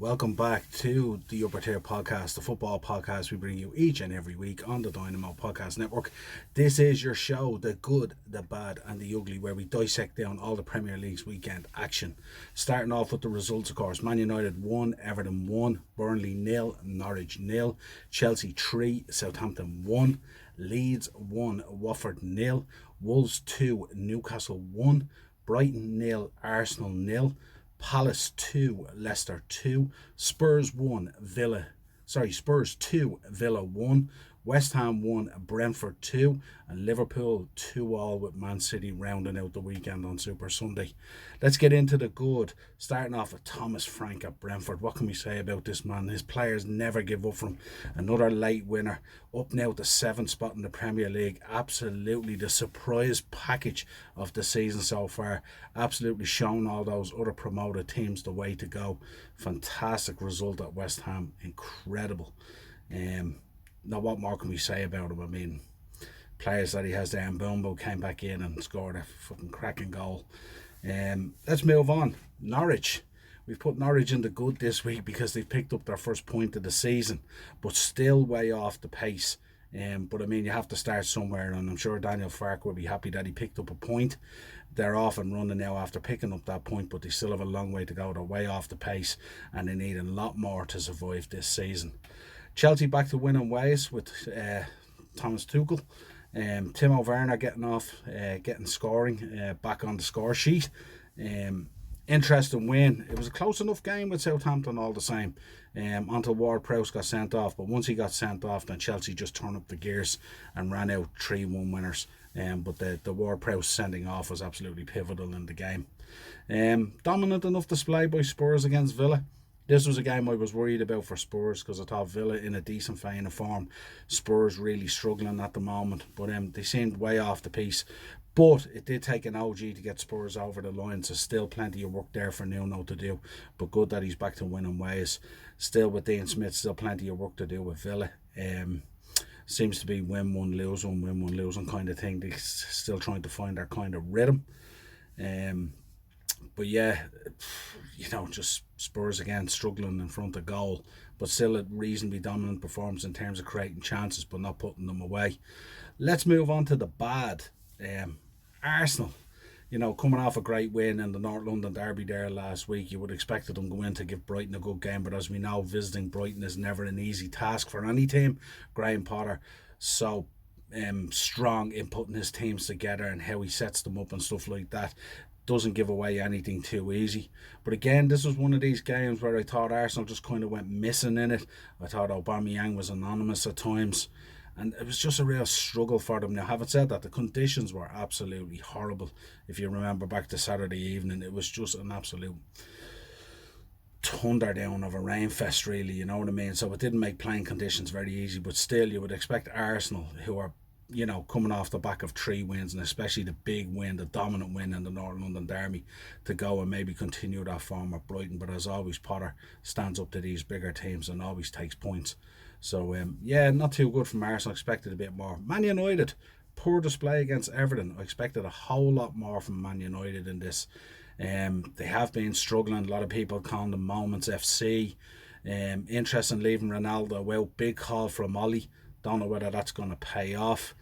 Welcome back to the Upper Tier Podcast, the football podcast we bring you each and every week on the Dynamo Podcast Network. This is your show, the good, the bad, and the ugly, where we dissect down all the Premier League's weekend action. Starting off with the results, of course. Man United 1, Everton 1, Burnley 0, Norwich 0, Chelsea 3, Southampton 1, Leeds 1, Watford 0, Wolves 2, Newcastle 1, Brighton 0, Arsenal 0, Palace 2, Leicester 2, Spurs 2, Villa 1, West Ham 1, Brentford 2, and Liverpool 2-all with Man City rounding out the weekend on Super Sunday. Let's get into the good, starting off with Thomas Frank at Brentford. What can we say about this man? His players never give up from another late winner, up now to 7th spot in the Premier League. Absolutely the surprise package of the season so far. Absolutely shown all those other promoted teams the way to go. Fantastic result at West Ham. Incredible. Now, what more can we say about him? I mean, players that he has there, and Mbumbo came back in and scored a fucking cracking goal. Let's move on. Norwich. We've put Norwich in the good this week because they've picked up their first point of the season, but still way off the pace. But I mean, you have to start somewhere, and I'm sure Daniel Farke will be happy that he picked up a point. They're off and running now after picking up that point, but they still have a long way to go. They're way off the pace, and they need a lot more to survive this season. Chelsea back to winning ways with Thomas Tuchel. Timo Werner getting scoring back on the score sheet. Interesting win. It was a close enough game with Southampton all the same, until Ward-Prowse got sent off. But once he got sent off, then Chelsea just turned up the gears and ran out 3-1 winners. But the Ward-Prowse sending off was absolutely pivotal in the game. Dominant enough display by Spurs against Villa. This was a game I was worried about for Spurs because I thought Villa in a decent vein of form. Spurs really struggling at the moment, but they seemed way off the piece. But it did take an OG to get Spurs over the line, so still plenty of work there for Nuno to do. But good that he's back to winning ways. Still with Dean Smith, still plenty of work to do with Villa. Seems to be win one, lose one kind of thing. They're still trying to find their kind of rhythm. But yeah, just Spurs again struggling in front of goal, but still a reasonably dominant performance in terms of creating chances, but not putting them away. Let's move on to the bad. Arsenal, coming off a great win in the North London derby there last week, you would have expected them to go in to give Brighton a good game, but as we know, visiting Brighton is never an easy task for any team. Graham Potter, so strong in putting his teams together and how he sets them up and stuff like that. Doesn't give away anything too easy. But again, this was one of these games where I thought Arsenal just kind of went missing in it. I thought Aubameyang was anonymous at times, and it was just a real struggle for them. Now, having said that, the conditions were absolutely horrible. If you remember back to Saturday evening, it was just an absolute thunderdown of a rainfest, really, you know what I mean? So it didn't make playing conditions very easy, but still you would expect Arsenal, who are coming off the back of 3 wins, and especially the big win, the dominant win in the North London derby, to go and maybe continue that form at Brighton. But as always, Potter stands up to these bigger teams and always takes points. So, not too good from Arsenal. Expected a bit more. Man United, poor display against Everton. I expected a whole lot more from Man United in this. They have been struggling. A lot of people calling them Moments FC. Interest in leaving Ronaldo out. Big call from Ollie. Don't know whether that's going to pay off.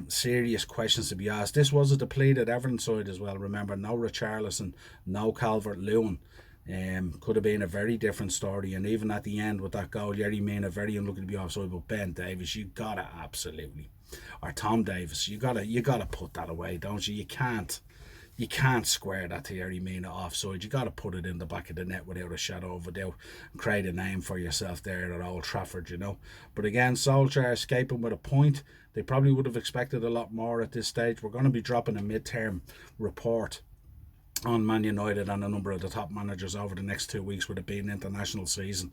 Serious questions to be asked. This was a depleted Everton side as well. Remember, no Richarlison, no Calvert-Lewin. Could have been a very different story. And even at the end with that goal, Yerry Mina very unlucky to be offside. But Ben Davies, you gotta absolutely, or Tom Davis, you gotta put that away, don't you? You can't square that to Yerry Mina offside. You got to put it in the back of the net without a shadow of a doubt and create a name for yourself there at Old Trafford, But again, Solskjaer escaping with a point. They probably would have expected a lot more at this stage. We're going to be dropping a mid-term report on Man United and a number of the top managers over the next 2 weeks with it being international season.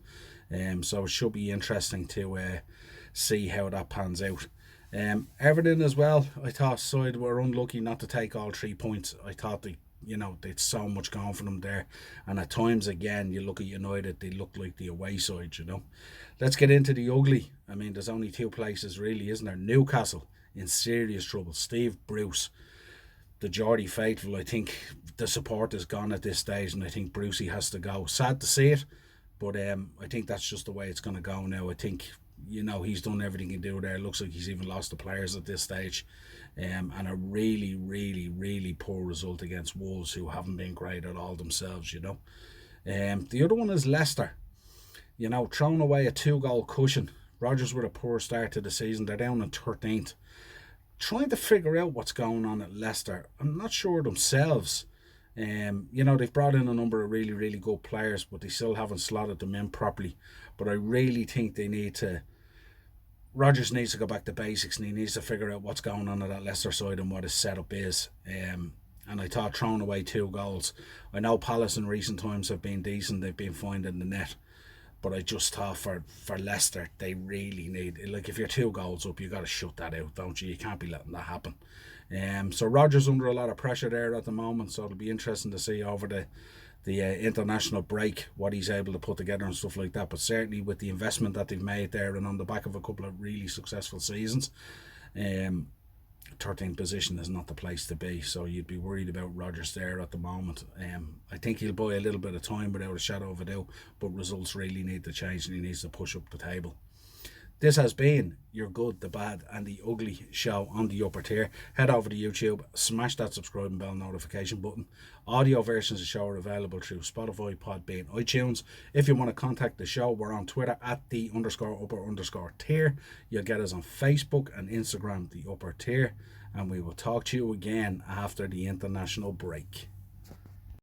So it should be interesting to see how that pans out. Everton as well, I thought side were unlucky not to take all 3 points. I thought they'd so much going for them there, and at times again you look at United, they look like the away side. Let's get into the ugly. I mean, there's only 2 places really, isn't there? Newcastle in serious trouble. Steve Bruce, the Geordie faithful, I think the support is gone at this stage, and I think Brucey has to go. Sad to see it, But I think that's just the way it's going to go now. I think, he's done everything he can do there. It looks like he's even lost the players at this stage. And a really, really, really poor result against Wolves, who haven't been great at all themselves. The other one is Leicester. Throwing away a 2-goal cushion. Rodgers with a poor start to the season. They're down in 13th. Trying to figure out what's going on at Leicester. I'm not sure themselves. They've brought in a number of really, really good players, but they still haven't slotted them in properly. But I really think Rodgers needs to go back to basics, and he needs to figure out what's going on at that Leicester side and what his setup is. And I thought throwing away 2 goals. I know Palace in recent times have been decent. They've been finding the net. But I just thought for Leicester, they really need, like, if you're 2 goals up, you got to shut that out, don't you? You can't be letting that happen. So Rodgers under a lot of pressure there at the moment, so it'll be interesting to see over the international break what he's able to put together and stuff like that. But certainly with the investment that they've made there and on the back of a couple of really successful seasons, 13th position is not the place to be, so you'd be worried about Rodgers there at the moment. I think he'll buy a little bit of time without a shadow of a doubt, but results really need to change and he needs to push up the table. This has been your good, the bad and the ugly show on the upper tier. Head over to YouTube, smash that subscribe and bell notification button. Audio versions of the show are available through Spotify, Podbean, iTunes. If you want to contact the show, we're on Twitter at @the_upper_tier. You'll get us on Facebook and Instagram, the upper tier. And we will talk to you again after the international break.